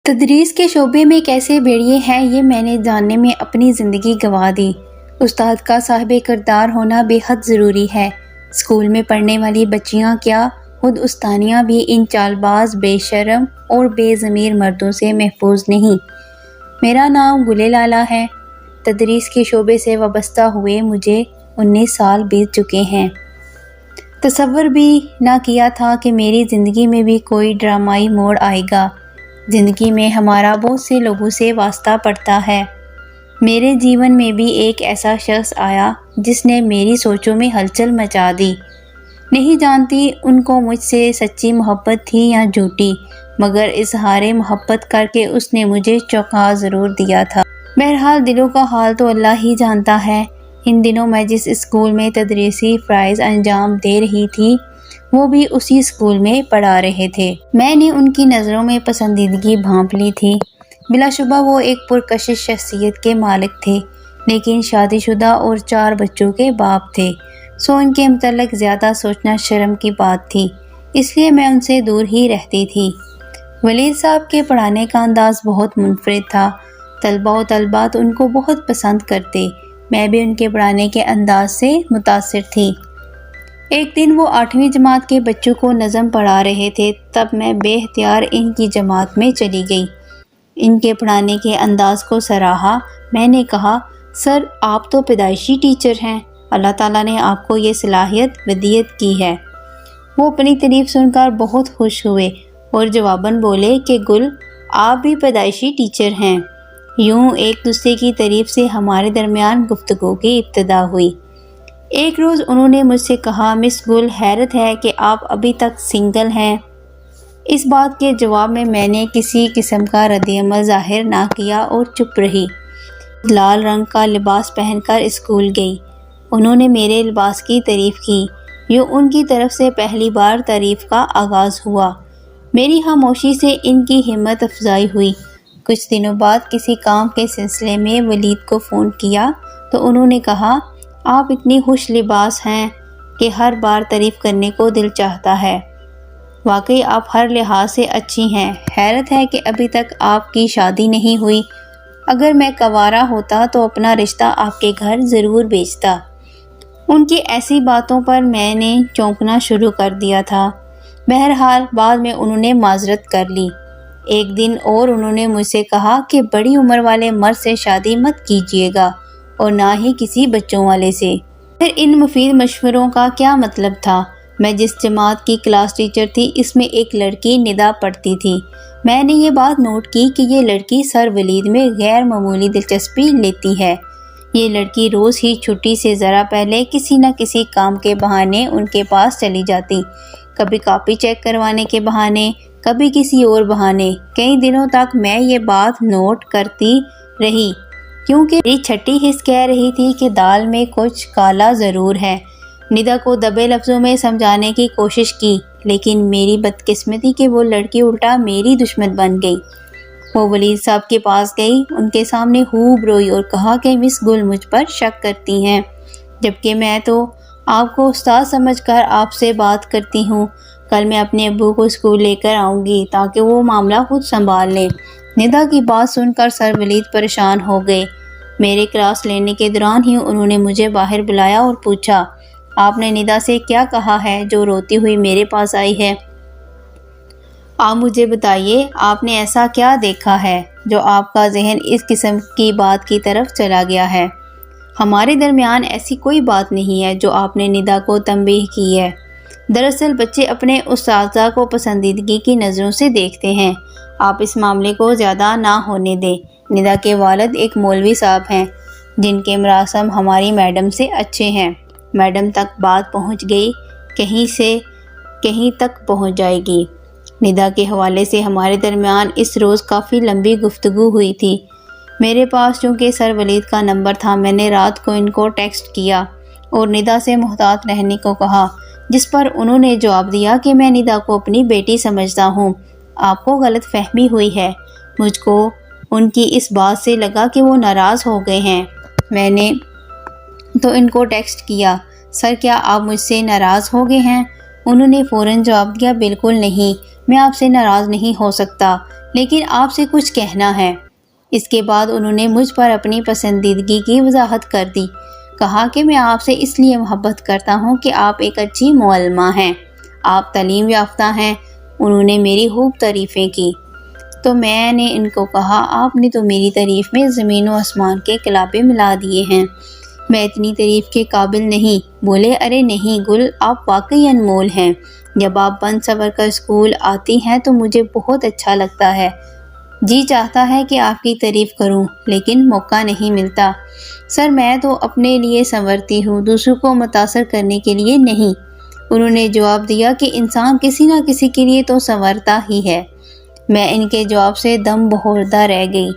تدریس کے شعبے میں کیسے بھیڑیے ہیں یہ میں نے جاننے میں اپنی زندگی گنوا دی۔ استاد کا صاحب کردار ہونا بے حد ضروری ہے۔ اسکول میں پڑھنے والی بچیاں کیا خود استانیاں بھی ان چال باز، بے شرم اور بے ضمیر مردوں سے محفوظ نہیں۔ میرا نام گلے لالا ہے۔ تدریس کے شعبے سے وابستہ ہوئے مجھے 19 سال بیت چکے ہیں۔ تصور بھی نہ کیا تھا کہ میری زندگی میں بھی کوئی ڈرامائی موڑ آئے گا۔ زندگی میں ہمارا بہت سے لوگوں سے واسطہ پڑتا ہے۔ میرے جیون میں بھی ایک ایسا شخص آیا جس نے میری سوچوں میں ہلچل مچا دی۔ نہیں جانتی ان کو مجھ سے سچی محبت تھی یا جھوٹی، مگر اظہار محبت کر کے اس نے مجھے چونکا ضرور دیا تھا۔ بہرحال دلوں کا حال تو اللہ ہی جانتا ہے۔ ان دنوں میں جس اسکول میں تدریسی فرائض انجام دے رہی تھی، وہ بھی اسی اسکول میں پڑھا رہے تھے۔ میں نے ان کی نظروں میں پسندیدگی بھانپ لی تھی۔ بلا شبہ وہ ایک پرکشش شخصیت کے مالک تھے، لیکن شادی شدہ اور 4 بچوں کے باپ تھے، سو ان کے متعلق زیادہ سوچنا شرم کی بات تھی، اس لیے میں ان سے دور ہی رہتی تھی۔ ولید صاحب کے پڑھانے کا انداز بہت منفرد تھا۔ طلباء و طالبات ان کو بہت پسند کرتے۔ میں بھی ان کے پڑھانے کے انداز سے متاثر تھی۔ ایک دن وہ 8ویں جماعت کے بچوں کو نظم پڑھا رہے تھے، تب میں بے اختیار ان کی جماعت میں چلی گئی۔ ان کے پڑھانے کے انداز کو سراہا۔ میں نے کہا، سر آپ تو پیدائشی ٹیچر ہیں، اللہ تعالیٰ نے آپ کو یہ صلاحیت ودیت کی ہے۔ وہ اپنی تعریف سن کر بہت خوش ہوئے اور جواباً بولے کہ گل آپ بھی پیدائشی ٹیچر ہیں۔ یوں ایک دوسرے کی تعریف سے ہمارے درمیان گفتگو کی ابتدا ہوئی۔ ایک روز انہوں نے مجھ سے کہا، مس گل حیرت ہے کہ آپ ابھی تک سنگل ہیں۔ اس بات کے جواب میں نے کسی قسم کا رد عمل ظاہر نہ کیا اور چپ رہی۔ لال رنگ کا لباس پہن کر اسکول گئی۔ انہوں نے میرے لباس کی تعریف کی۔ یوں ان کی طرف سے پہلی بار تعریف کا آغاز ہوا۔ میری خاموشی سے ان کی ہمت افزائی ہوئی۔ کچھ دنوں بعد کسی کام کے سلسلے میں ولید کو فون کیا تو انہوں نے کہا، آپ اتنی خوش لباس ہیں کہ ہر بار تعریف کرنے کو دل چاہتا ہے۔ واقعی آپ ہر لحاظ سے اچھی ہیں۔ حیرت ہے کہ ابھی تک آپ کی شادی نہیں ہوئی۔ اگر میں کنوارا ہوتا تو اپنا رشتہ آپ کے گھر ضرور بھیجتا۔ ان کی ایسی باتوں پر میں نے چونکنا شروع کر دیا تھا۔ بہرحال بعد میں انہوں نے معذرت کر لی۔ ایک دن اور انہوں نے مجھ سے کہا کہ بڑی عمر والے مرد سے شادی مت کیجیے گا اور نہ ہی کسی بچوں والے سے۔ پھر ان مفید مشوروں کا کیا مطلب تھا؟ میں جس جماعت کی کلاس ٹیچر تھی، اس میں ایک لڑکی ندا پڑھتی تھی۔ میں نے یہ بات نوٹ کی کہ یہ لڑکی سر ولید میں غیر معمولی دلچسپی لیتی ہے۔ یہ لڑکی روز ہی چھٹی سے ذرا پہلے کسی نہ کسی کام کے بہانے ان کے پاس چلی جاتی، کبھی کاپی چیک کروانے کے بہانے، کبھی کسی اور بہانے۔ کئی دنوں تک میں یہ بات نوٹ کرتی رہی، کیونکہ میری چھٹی حس کہہ رہی تھی کہ دال میں کچھ کالا ضرور ہے۔ ندا کو دبے لفظوں میں سمجھانے کی کوشش کی، لیکن میری بدقسمتی کہ وہ لڑکی الٹا میری دشمن بن گئی۔ وہ ولید صاحب کے پاس گئی، ان کے سامنے خوب روئی اور کہا کہ مس گل مجھ پر شک کرتی ہیں، جبکہ میں تو آپ کو استاد سمجھ کر آپ سے بات کرتی ہوں۔ کل میں اپنے ابو کو اسکول لے کر آؤں گی تاکہ وہ معاملہ خود سنبھال لیں۔ ندا کی بات سن کر سر ولید پریشان ہو گئے۔ میرے کلاس لینے کے دوران ہی انہوں نے مجھے باہر بلایا اور پوچھا، آپ نے ندا سے کیا کہا ہے جو روتی ہوئی میرے پاس آئی ہے؟ آپ مجھے بتائیے، آپ نے ایسا کیا دیکھا ہے جو آپ کا ذہن اس قسم کی بات کی طرف چلا گیا ہے؟ ہمارے درمیان ایسی کوئی بات نہیں ہے جو آپ نے ندا کو تنبیہ کی ہے۔ دراصل بچے اپنے اساتذہ کو پسندیدگی کی نظروں سے دیکھتے ہیں۔ آپ اس معاملے کو زیادہ نہ ہونے دیں۔ ندا کے والد ایک مولوی صاحب ہیں جن کے مراسم ہماری میڈم سے اچھے ہیں۔ میڈم تک بات پہنچ گئی، کہیں سے کہیں تک پہنچ جائے گی۔ ندا کے حوالے سے ہمارے درمیان اس روز کافی لمبی گفتگو ہوئی تھی۔ میرے پاس چونکہ سر ولید کا نمبر تھا، میں نے رات کو ان کو ٹیکسٹ کیا اور ندا سے محتاط رہنے کو کہا، جس پر انہوں نے جواب دیا کہ میں ندا کو اپنی بیٹی سمجھتا ہوں، آپ کو غلط فہمی ہوئی ہے۔ مجھ کو ان کی اس بات سے لگا کہ وہ ناراض ہو گئے ہیں۔ میں نے تو ان کو ٹیکسٹ کیا، سر کیا آپ مجھ سے ناراض ہو گئے ہیں؟ انہوں نے فوراً جواب دیا، بالکل نہیں، میں آپ سے ناراض نہیں ہو سکتا، لیکن آپ سے کچھ کہنا ہے۔ اس کے بعد انہوں نے مجھ پر اپنی پسندیدگی کی وضاحت کر دی۔ کہا کہ میں آپ سے اس لیے محبت کرتا ہوں کہ آپ ایک اچھی معلمہ ہیں، آپ تعلیم یافتہ ہیں۔ انہوں نے میری خوب تعریفیں کی، تو میں نے ان کو کہا آپ نے تو میری تعریف میں زمین و آسمان کے کلابے ملا دیے ہیں، میں اتنی تعریف کے قابل نہیں۔ بولے ارے نہیں گل، آپ واقعی انمول ہیں، جب آپ بن سور کر اسکول آتی ہیں تو مجھے بہت اچھا لگتا ہے، جی چاہتا ہے کہ آپ کی تعریف کروں، لیکن موقع نہیں ملتا۔ سر میں تو اپنے لیے سنورتی ہوں، دوسروں کو متاثر کرنے کے لیے نہیں۔ انہوں نے جواب دیا کہ انسان کسی نہ کسی کے لیے تو سنورتا ہی ہے۔ میں ان کے جواب سے دم بہوردہ رہ گئی۔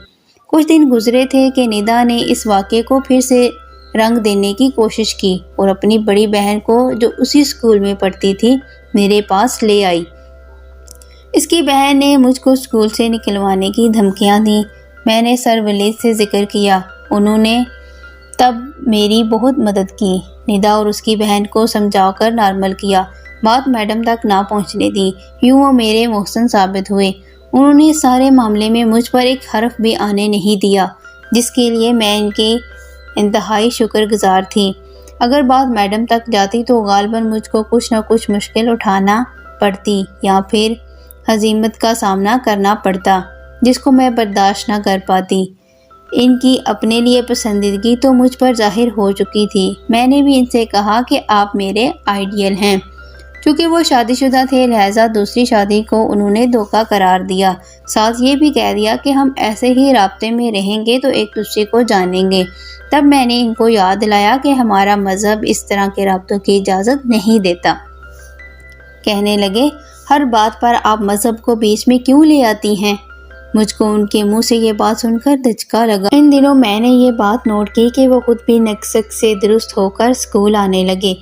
کچھ دن گزرے تھے کہ ندا نے اس واقعے کو پھر سے رنگ دینے کی کوشش کی اور اپنی بڑی بہن کو جو اسی اسکول میں پڑھتی تھی میرے پاس لے آئی۔ اس کی بہن نے مجھ کو اسکول سے نکلوانے کی دھمکیاں دیں۔ میں نے سر ولید سے ذکر کیا، انہوں نے تب میری بہت مدد کی، ندا اور اس کی بہن کو سمجھا کر نارمل کیا، بات میڈم تک نہ پہنچنے دی۔ یوں وہ میرے محسن ثابت ہوئے۔ انہوں نے سارے معاملے میں مجھ پر ایک حرف بھی آنے نہیں دیا، جس کے لیے میں ان کی انتہائی شکر گزار تھی۔ اگر بات میڈم تک جاتی تو غالباً مجھ کو کچھ نہ کچھ مشکل اٹھانا پڑتی یا پھر ہزیمت کا سامنا کرنا پڑتا، جس کو میں برداشت نہ کر پاتی۔ ان کی اپنے لیے پسندیدگی تو مجھ پر ظاہر ہو چکی تھی۔ میں نے بھی ان سے کہا کہ آپ میرے آئیڈیل ہیں۔ چونکہ وہ شادی شدہ تھے لہٰذا دوسری شادی کو انہوں نے دھوکہ قرار دیا، ساتھ یہ بھی کہہ دیا کہ ہم ایسے ہی رابطے میں رہیں گے تو ایک دوسرے کو جانیں گے۔ تب میں نے ان کو یاد دلایا کہ ہمارا مذہب اس طرح کے رابطوں کی اجازت نہیں دیتا۔ کہنے لگے ہر بات پر آپ مذہب کو بیچ میں کیوں لے آتی ہیں؟ مجھ کو ان کے منہ سے یہ بات سن کر دھچکا لگا۔ ان دنوں میں نے یہ بات نوٹ کی کہ وہ خود بھی نقص سے درست ہو کر اسکول آنے لگے۔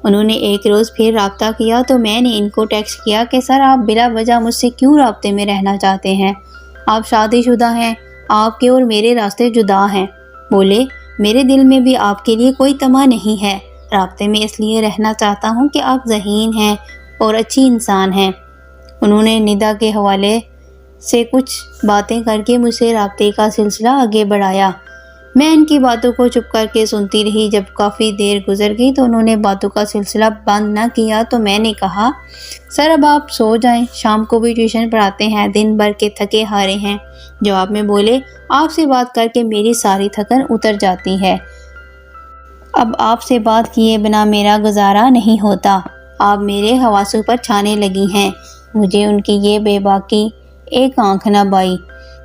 انہوں نے ایک روز پھر رابطہ کیا تو میں نے ان کو ٹیکسٹ کیا کہ سر آپ بلا وجہ مجھ سے کیوں رابطے میں رہنا چاہتے ہیں؟ آپ شادی شدہ ہیں، آپ کے اور میرے راستے جدا ہیں۔ بولے میرے دل میں بھی آپ کے لیے کوئی طمع نہیں ہے، رابطے میں اس لیے رہنا چاہتا ہوں کہ آپ ذہین ہیں اور اچھی انسان ہیں۔ انہوں نے ندا کے حوالے سے کچھ باتیں کر کے مجھ سے رابطے کا سلسلہ آگے بڑھایا۔ میں ان کی باتوں کو چپ کر کے سنتی رہی۔ جب کافی دیر گزر گئی تو انہوں نے باتوں کا سلسلہ بند نہ کیا تو میں نے کہا سر اب آپ سو جائیں، شام کو بھی ٹیوشن پڑھاتے ہیں، دن بھر کے تھکے ہارے ہیں۔ جواب میں بولے آپ سے بات کر کے میری ساری تھکن اتر جاتی ہے، اب آپ سے بات کیے بنا میرا گزارا نہیں ہوتا، آپ میرے حواسوں پر چھانے لگی ہیں۔ مجھے ان کی یہ بے باکی ایک آنکھ نہ بائی۔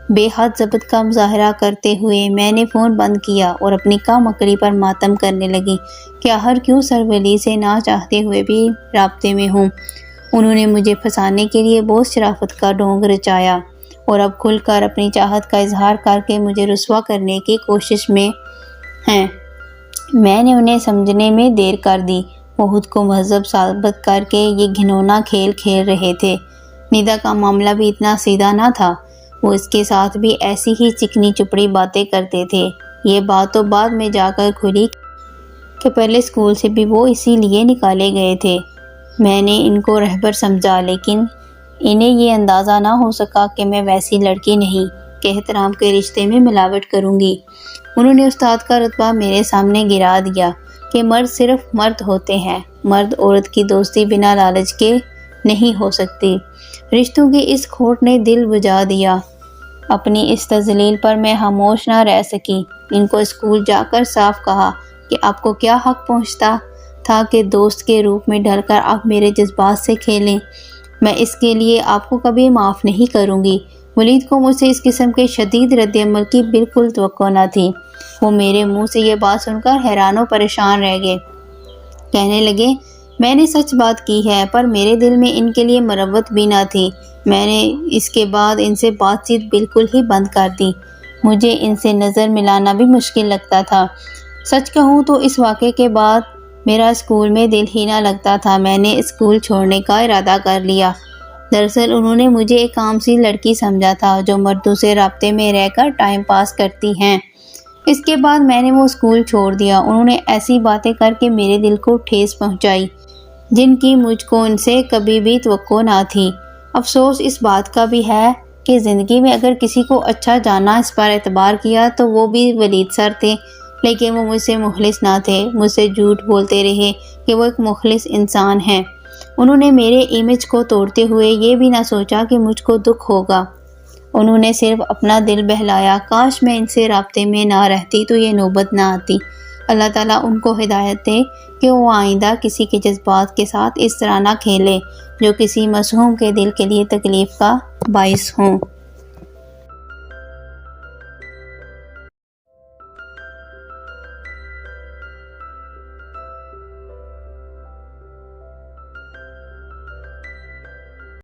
بے حد ضبط کا مظاہرہ کرتے ہوئے میں نے فون بند کیا اور اپنی کم عقلی پر ماتم کرنے لگی کہ آخر کیوں سر ولی سے نہ چاہتے ہوئے بھی رابطے میں ہوں۔ انہوں نے مجھے پھنسانے کے لیے بہت شرافت کا ڈھونگ رچایا اور اب کھل کر اپنی چاہت کا اظہار کر کے مجھے رسوا کرنے کی کوشش میں ہیں۔ میں نے انہیں سمجھنے میں دیر کر دی۔ وہ خود کو مہذب ثابت کر کے یہ گھنونا کھیل کھیل رہے تھے۔ ندا کا معاملہ بھی اتنا سیدھا نہ تھا، وہ اس کے ساتھ بھی ایسی ہی چکنی چپڑی باتیں کرتے تھے۔ یہ بات تو بعد میں جا کر کھلی کہ پہلے اسکول سے بھی وہ اسی لیے نکالے گئے تھے۔ میں نے ان کو رہبر سمجھا، لیکن انہیں یہ اندازہ نہ ہو سکا کہ میں ویسی لڑکی نہیں کہ احترام کے رشتے میں ملاوٹ کروں گی۔ انہوں نے استاد کا رتبہ میرے سامنے گرا دیا کہ مرد صرف مرد ہوتے ہیں، مرد عورت کی دوستی بنا لالچ کے نہیں ہو سکتی۔ رشتوں کی اس کھوٹ نے دل بجھا دیا۔ اپنی اس تذلیل پر میں خاموش نہ رہ سکی۔ ان کو اسکول جا کر صاف کہا کہ آپ کو کیا حق پہنچتا تھا کہ دوست کے روپ میں ڈھل کر آپ میرے جذبات سے کھیلیں۔ میں اس کے لیے آپ کو کبھی معاف نہیں کروں گی۔ ولید کو مجھ سے اس قسم کے شدید رد عمل کی بالکل توقع نہ تھی۔ وہ میرے منہ سے یہ بات سن کر حیران و پریشان رہ گئے۔ کہنے لگے میں نے سچ بات کی ہے، پر میرے دل میں ان کے لیے مروت بھی نہ تھی۔ میں نے اس کے بعد ان سے بات چیت بالکل ہی بند کر دی۔ مجھے ان سے نظر ملانا بھی مشکل لگتا تھا۔ سچ کہوں تو اس واقعے کے بعد میرا اسکول میں دل ہی نہ لگتا تھا۔ میں نے اسکول چھوڑنے کا ارادہ کر لیا۔ دراصل انہوں نے مجھے ایک عام سی لڑکی سمجھا تھا جو مردوں سے رابطے میں رہ کر ٹائم پاس کرتی ہیں۔ اس کے بعد میں نے وہ اسکول چھوڑ دیا۔ انہوں نے ایسی باتیں کر کے میرے دل کو ٹھیس پہنچائی جن کی مجھ کو ان سے کبھی بھی توقع نہ تھی۔ افسوس اس بات کا بھی ہے کہ زندگی میں اگر کسی کو اچھا جانا اس پر اعتبار کیا تو وہ بھی ولید سر تھے، لیکن وہ مجھ سے مخلص نہ تھے، مجھ سے جھوٹ بولتے رہے کہ وہ ایک مخلص انسان ہیں۔ انہوں نے میرے امیج کو توڑتے ہوئے یہ بھی نہ سوچا کہ مجھ کو دکھ ہوگا، انہوں نے صرف اپنا دل بہلایا۔ کاش میں ان سے رابطے میں نہ رہتی تو یہ نوبت نہ آتی۔ اللہ تعالیٰ ان کو ہدایت دے کہ وہ آئندہ کسی کے جذبات کے ساتھ اس طرح نہ کھیلے جو کسی معصوم کے دل کے لیے تکلیف کا باعث ہوں۔